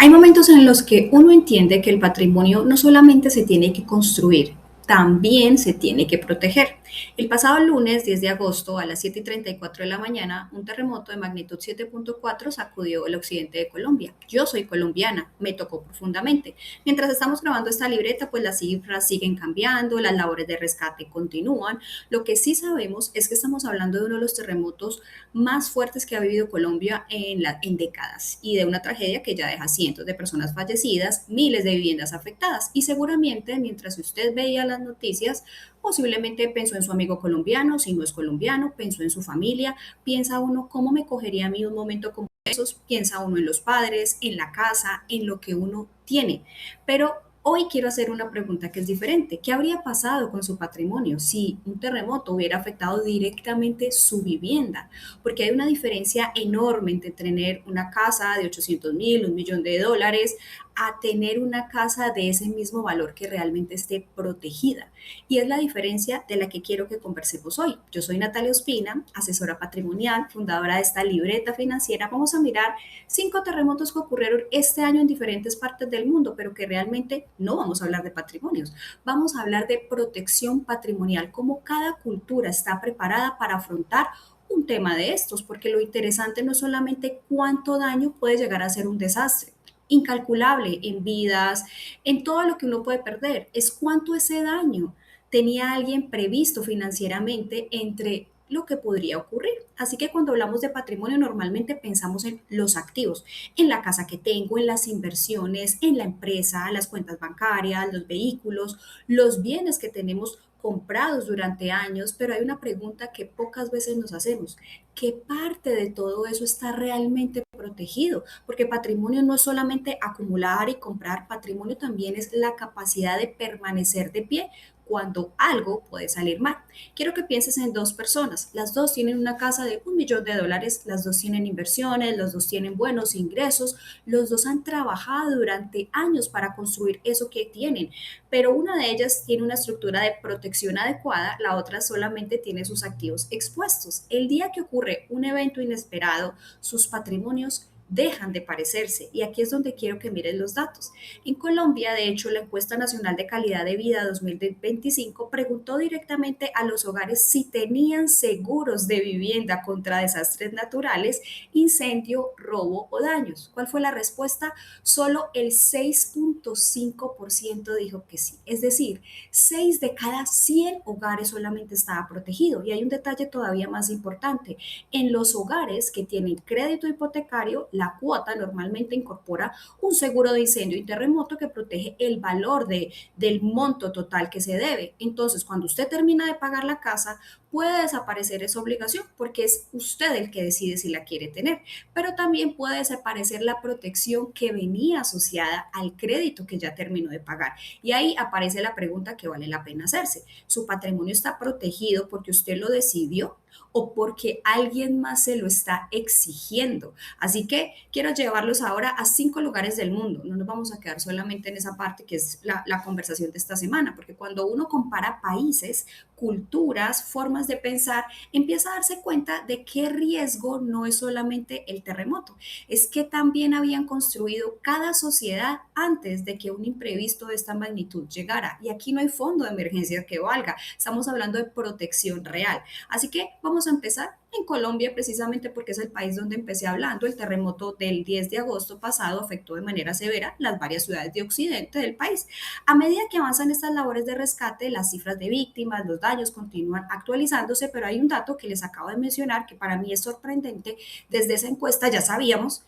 Hay momentos en los que uno entiende que el patrimonio no solamente se tiene que construir, también se tiene que proteger. El pasado lunes 10 de agosto a las 7:34 de la mañana, un terremoto de magnitud 7.4 sacudió el occidente de Colombia. Yo soy colombiana, me tocó profundamente. Mientras estamos grabando esta libreta, pues las cifras siguen cambiando, las labores de rescate continúan. Lo que sí sabemos es que estamos hablando de uno de los terremotos más fuertes que ha vivido Colombia en décadas y de una tragedia que ya deja cientos de personas fallecidas, miles de viviendas afectadas y seguramente mientras usted veía las noticias, posiblemente pensó en su amigo colombiano, si no es colombiano, pensó en su familia, piensa uno cómo me cogería a mí un momento como esos, piensa uno en los padres, en la casa, en lo que uno tiene, pero hoy quiero hacer una pregunta que es diferente. ¿Qué habría pasado con su patrimonio si un terremoto hubiera afectado directamente su vivienda? Porque hay una diferencia enorme entre tener una casa de 800.000, 1 millón de dólares, a tener una casa de ese mismo valor que realmente esté protegida. Y es la diferencia de la que quiero que conversemos hoy. Yo soy Natalia Ospina, asesora patrimonial, fundadora de esta libreta financiera. Vamos a mirar 5 terremotos que ocurrieron este año en diferentes partes del mundo, pero que realmente no vamos a hablar de patrimonios. Vamos a hablar de protección patrimonial, cómo cada cultura está preparada para afrontar un tema de estos, porque lo interesante no es solamente cuánto daño puede llegar a ser un desastre, incalculable en vidas, en todo lo que uno puede perder, es cuánto ese daño tenía alguien previsto financieramente entre lo que podría ocurrir. Así que cuando hablamos de patrimonio normalmente pensamos en los activos, en la casa que tengo, en las inversiones, en la empresa, las cuentas bancarias, los vehículos, los bienes que tenemos comprados durante años, pero hay una pregunta que pocas veces nos hacemos. ¿Qué parte de todo eso está realmente protegido? Porque patrimonio no es solamente acumular y comprar, patrimonio también es la capacidad de permanecer de pie cuando algo puede salir mal. Quiero que pienses en dos personas. Las dos tienen una casa de 1 millón de dólares, las dos tienen inversiones, los dos tienen buenos ingresos, los dos han trabajado durante años para construir eso que tienen, pero una de ellas tiene una estructura de protección adecuada, la otra solamente tiene sus activos expuestos. El día que ocurre un evento inesperado, sus patrimonios dejan de parecerse. Y aquí es donde quiero que miren los datos. En Colombia, de hecho, la encuesta nacional de calidad de vida 2025 preguntó directamente a los hogares si tenían seguros de vivienda contra desastres naturales, incendio, robo o daños. ¿Cuál fue la respuesta? Solo el 6.5% dijo que sí. Es decir, 6 de cada 100 hogares solamente estaba protegido. Y hay un detalle todavía más importante. En los hogares que tienen crédito hipotecario, la cuota normalmente incorpora un seguro de incendio y terremoto que protege el valor del monto total que se debe. Entonces, cuando usted termina de pagar la casa, puede desaparecer esa obligación porque es usted el que decide si la quiere tener, pero también puede desaparecer la protección que venía asociada al crédito que ya terminó de pagar. Y ahí aparece la pregunta que vale la pena hacerse. ¿Su patrimonio está protegido porque usted lo decidió o porque alguien más se lo está exigiendo? Así que quiero llevarlos ahora a 5 lugares del mundo. No nos vamos a quedar solamente en esa parte que es la conversación de esta semana, porque cuando uno compara países, culturas, formas de pensar, empieza a darse cuenta de qué riesgo no es solamente el terremoto, es que también habían construido cada sociedad antes de que un imprevisto de esta magnitud llegara. Y aquí no hay fondo de emergencia que valga. Estamos hablando de protección real. Así que vamos a empezar en Colombia precisamente porque es el país donde empecé hablando. El terremoto del 10 de agosto pasado afectó de manera severa las varias ciudades de occidente del país. A medida que avanzan estas labores de rescate, las cifras de víctimas, los daños continúan actualizándose, pero hay un dato que les acabo de mencionar que para mí es sorprendente. Desde esa encuesta ya sabíamos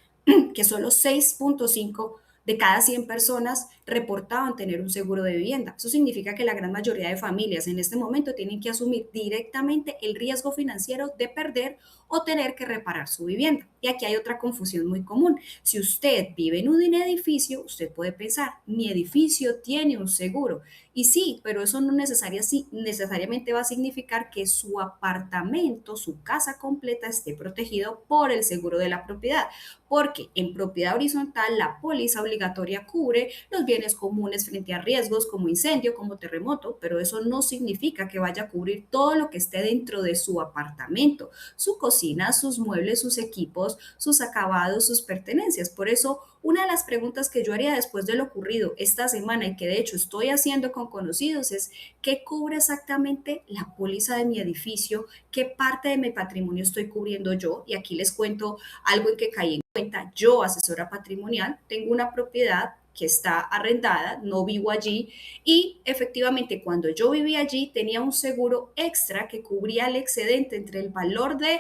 que solo 6.5 de cada 100 personas reportaban tener un seguro de vivienda. Eso significa que la gran mayoría de familias en este momento tienen que asumir directamente el riesgo financiero de perder o tener que reparar su vivienda. Y aquí hay otra confusión muy común. Si usted vive en un edificio, usted puede pensar, mi edificio tiene un seguro. Y sí, pero eso no necesariamente va a significar que su apartamento, su casa completa esté protegido por el seguro de la propiedad, porque en propiedad horizontal la póliza obligatoria cubre los bienes comunes frente a riesgos como incendio, como terremoto, pero eso no significa que vaya a cubrir todo lo que esté dentro de su apartamento, su cocina, cocina, sus muebles, sus equipos, sus acabados, sus pertenencias. Por eso, una de las preguntas que yo haría después de lo ocurrido esta semana y que de hecho estoy haciendo con conocidos es: ¿qué cubre exactamente la póliza de mi edificio? ¿Qué parte de mi patrimonio estoy cubriendo yo? Y aquí les cuento algo en que caí en cuenta. Yo, asesora patrimonial, tengo una propiedad que está arrendada, no vivo allí, y efectivamente cuando yo vivía allí tenía un seguro extra que cubría el excedente entre el valor de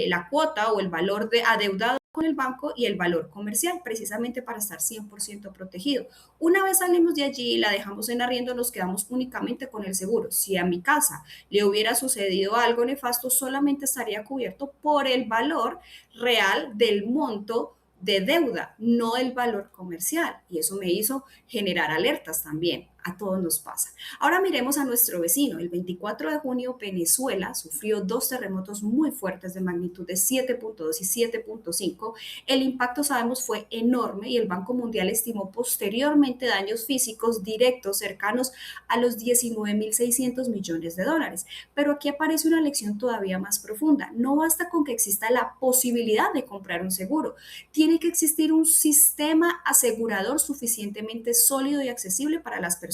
la cuota o el valor de adeudado con el banco y el valor comercial, precisamente para estar 100% protegido. Una vez salimos de allí y la dejamos en arriendo, nos quedamos únicamente con el seguro. Si a mi casa le hubiera sucedido algo nefasto, solamente estaría cubierto por el valor real del monto de deuda, no el valor comercial. Y eso me hizo generar alertas también. A todos nos pasa. Ahora miremos a nuestro vecino. El 24 de junio, Venezuela sufrió dos terremotos muy fuertes de magnitud de 7.2 y 7.5. El impacto, sabemos, fue enorme y el Banco Mundial estimó posteriormente daños físicos directos cercanos a los 19.600 millones de dólares. Pero aquí aparece una lección todavía más profunda. No basta con que exista la posibilidad de comprar un seguro. Tiene que existir un sistema asegurador suficientemente sólido y accesible para las personas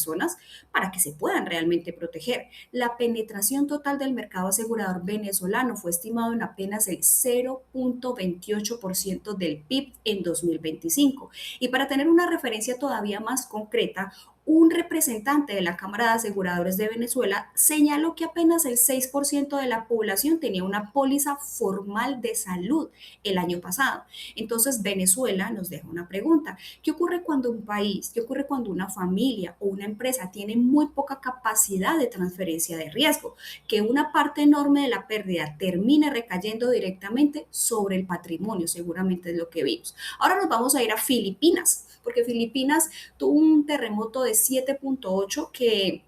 para que se puedan realmente proteger. La penetración total del mercado asegurador venezolano fue estimado en apenas el 0.28% del PIB en 2025. Y para tener una referencia todavía más concreta, un representante de la Cámara de Aseguradores de Venezuela señaló que apenas el 6% de la población tenía una póliza formal de salud el año pasado. Entonces, Venezuela nos deja una pregunta: ¿qué ocurre cuando un país, qué ocurre cuando una familia o una empresa tiene muy poca capacidad de transferencia de riesgo? Que una parte enorme de la pérdida termine recayendo directamente sobre el patrimonio, seguramente es lo que vimos. Ahora nos vamos a ir a Filipinas, porque Filipinas tuvo un terremoto de 7.8 que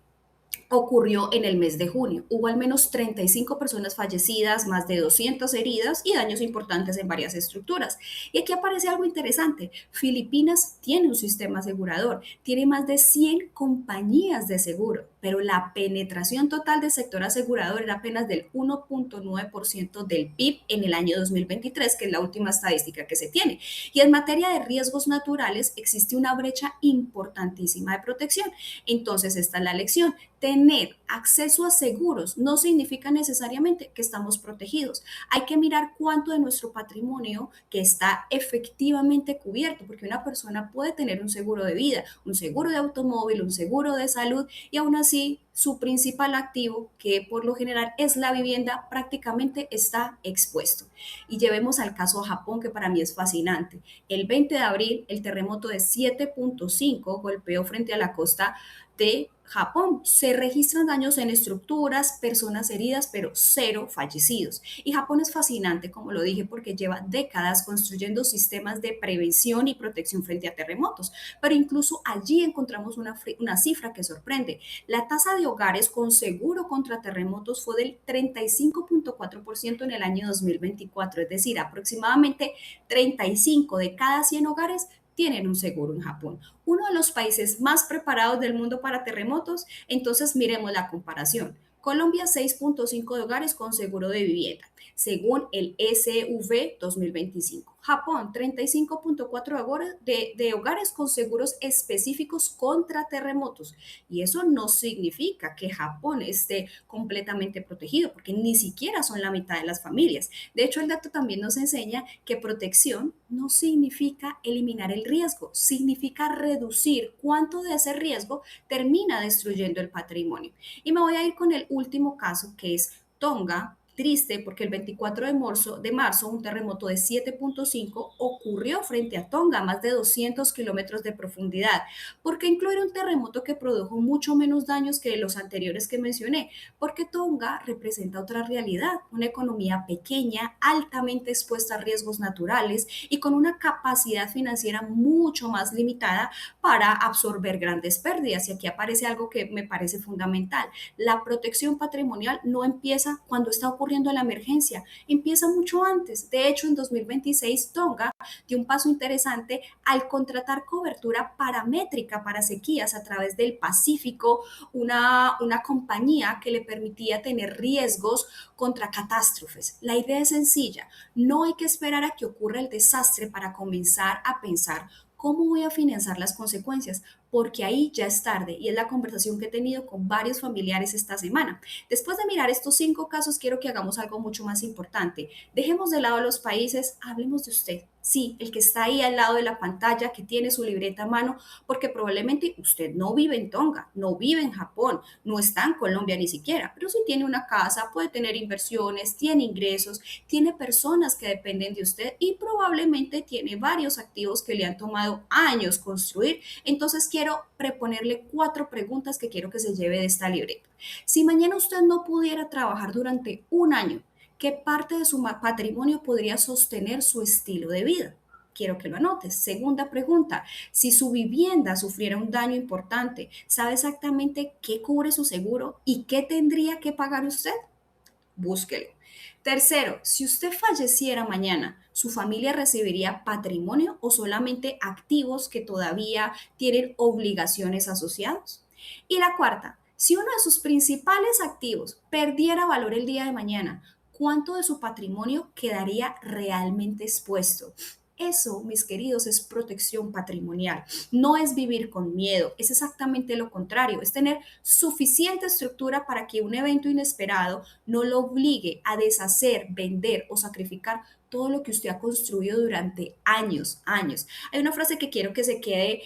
ocurrió en el mes de junio. Hubo al menos 35 personas fallecidas, más de 200 heridas y daños importantes en varias estructuras. Y aquí aparece algo interesante. Filipinas tiene un sistema asegurador, tiene más de 100 compañías de seguro, pero la penetración total del sector asegurador era apenas del 1.9% del PIB en el año 2023, que es la última estadística que se tiene. Y en materia de riesgos naturales existe una brecha importantísima de protección. Entonces, esta es la lección: tener acceso a seguros no significa necesariamente que estamos protegidos. Hay que mirar cuánto de nuestro patrimonio que está efectivamente cubierto, porque una persona puede tener un seguro de vida, un seguro de automóvil, un seguro de salud, y aún así su principal activo, que por lo general es la vivienda, prácticamente está expuesto. Y llevemos al caso Japón, que para mí es fascinante. El 20 de abril, el terremoto de 7.5 golpeó frente a la costa de Japón. Se registran daños en estructuras, personas heridas, pero cero fallecidos. Y Japón es fascinante, como lo dije, porque lleva décadas construyendo sistemas de prevención y protección frente a terremotos. Pero incluso allí encontramos una cifra que sorprende. La tasa de hogares con seguro contra terremotos fue del 35.4% en el año 2024, es decir, aproximadamente 35 de cada 100 hogares tienen un seguro en Japón, uno de los países más preparados del mundo para terremotos. Entonces, miremos la comparación. Colombia, 6.5 de hogares con seguro de vivienda, según el SV 2025. Japón, 35.4 de hogares con seguros específicos contra terremotos. Y eso no significa que Japón esté completamente protegido, porque ni siquiera son la mitad de las familias. De hecho, el dato también nos enseña que protección no significa eliminar el riesgo, significa reducir cuánto de ese riesgo termina destruyendo el patrimonio. Y me voy a ir con el último caso, que es Tonga. Triste, porque el 24 de marzo un terremoto de 7.5 ocurrió frente a Tonga, a más de 200 kilómetros de profundidad. ¿Por qué incluir un terremoto que produjo mucho menos daños que los anteriores que mencioné? Porque Tonga representa otra realidad, una economía pequeña, altamente expuesta a riesgos naturales y con una capacidad financiera mucho más limitada para absorber grandes pérdidas. Y aquí aparece algo que me parece fundamental: la protección patrimonial no empieza cuando está ocurriendo corriendo a la emergencia. Empieza mucho antes. De hecho, en 2026, Tonga dio un paso interesante al contratar cobertura paramétrica para sequías a través del Pacífico, una compañía que le permitía tener riesgos contra catástrofes. La idea es sencilla, no hay que esperar a que ocurra el desastre para comenzar a pensar cómo voy a financiar las consecuencias, porque ahí ya es tarde y es la conversación que he tenido con varios familiares esta semana. Después de mirar estos 5 casos, quiero que hagamos algo mucho más importante. Dejemos de lado los países, hablemos de usted. Sí, el que está ahí al lado de la pantalla, que tiene su libreta a mano, porque probablemente usted no vive en Tonga, no vive en Japón, no está en Colombia ni siquiera, pero sí tiene una casa, puede tener inversiones, tiene ingresos, tiene personas que dependen de usted y probablemente tiene varios activos que le han tomado años construir. Entonces quiero proponerle 4 preguntas que quiero que se lleve de esta libreta. Si mañana usted no pudiera trabajar durante un año, ¿qué parte de su patrimonio podría sostener su estilo de vida? Quiero que lo anotes. Segunda pregunta, si su vivienda sufriera un daño importante, ¿sabe exactamente qué cubre su seguro y qué tendría que pagar usted? Búsquelo. Tercero, si usted falleciera mañana, ¿su familia recibiría patrimonio o solamente activos que todavía tienen obligaciones asociadas? Y la cuarta, si uno de sus principales activos perdiera valor el día de mañana, ¿cuánto de su patrimonio quedaría realmente expuesto? Eso, mis queridos, es protección patrimonial. No es vivir con miedo, es exactamente lo contrario, es tener suficiente estructura para que un evento inesperado no lo obligue a deshacer, vender o sacrificar todo lo que usted ha construido durante años, años. Hay una frase que quiero que se quede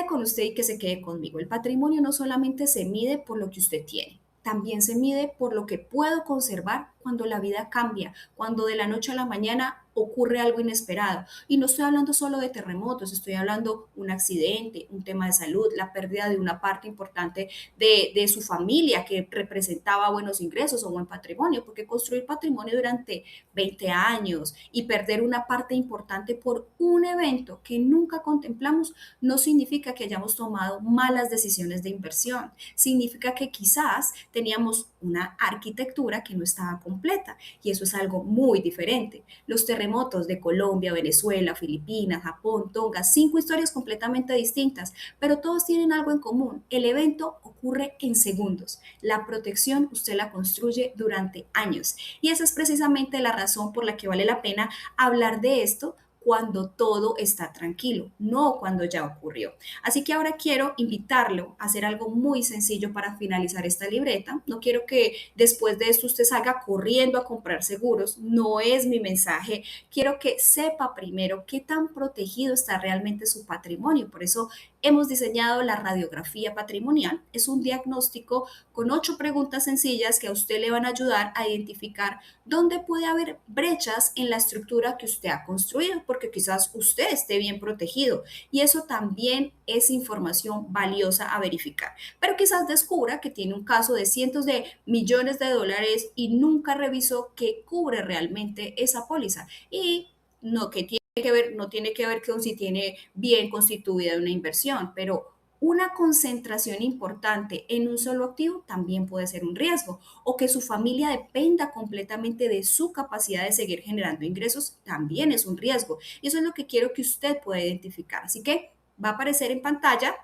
con usted y que se quede conmigo. El patrimonio no solamente se mide por lo que usted tiene, también se mide por lo que puedo conservar cuando la vida cambia, cuando de la noche a la mañana ocurre algo inesperado. Y no estoy hablando solo de terremotos, estoy hablando un accidente, un tema de salud, la pérdida de una parte importante de su familia que representaba buenos ingresos o buen patrimonio, porque construir patrimonio durante 20 años y perder una parte importante por un evento que nunca contemplamos no significa que hayamos tomado malas decisiones de inversión, significa que quizás teníamos una arquitectura que no estaba completa y eso es algo muy diferente. Los terremotos de Colombia, Venezuela, Filipinas, Japón, Tonga, 5 historias completamente distintas, pero todos tienen algo en común. El evento ocurre en segundos. La protección usted la construye durante años y esa es precisamente la razón por la que vale la pena hablar de esto cuando todo está tranquilo, no cuando ya ocurrió. Así que ahora quiero invitarlo a hacer algo muy sencillo para finalizar esta libreta. No quiero que después de esto usted salga corriendo a comprar seguros, no es mi mensaje. Quiero que sepa primero qué tan protegido está realmente su patrimonio. Por eso hemos diseñado la radiografía patrimonial. Es un diagnóstico con 8 preguntas sencillas que a usted le van a ayudar a identificar dónde puede haber brechas en la estructura que usted ha construido, porque quizás usted esté bien protegido y eso también es información valiosa a verificar. Pero quizás descubra que tiene un caso de cientos de millones de dólares y nunca revisó qué cubre realmente esa póliza y no que tiene que ver, no tiene que ver con si tiene bien constituida una inversión, pero una concentración importante en un solo activo también puede ser un riesgo, o que su familia dependa completamente de su capacidad de seguir generando ingresos también es un riesgo. Y eso es lo que quiero que usted pueda identificar. Así que va a aparecer en pantalla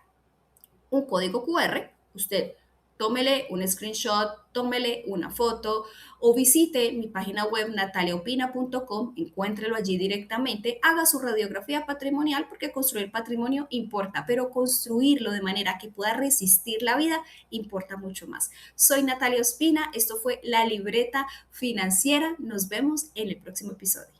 un código QR, usted tómele un screenshot, tómele una foto o visite mi página web nataliaopina.com, encuéntrelo allí directamente, haga su radiografía patrimonial porque construir patrimonio importa, pero construirlo de manera que pueda resistir la vida importa mucho más. Soy Natalia Ospina, esto fue La Libreta Financiera, nos vemos en el próximo episodio.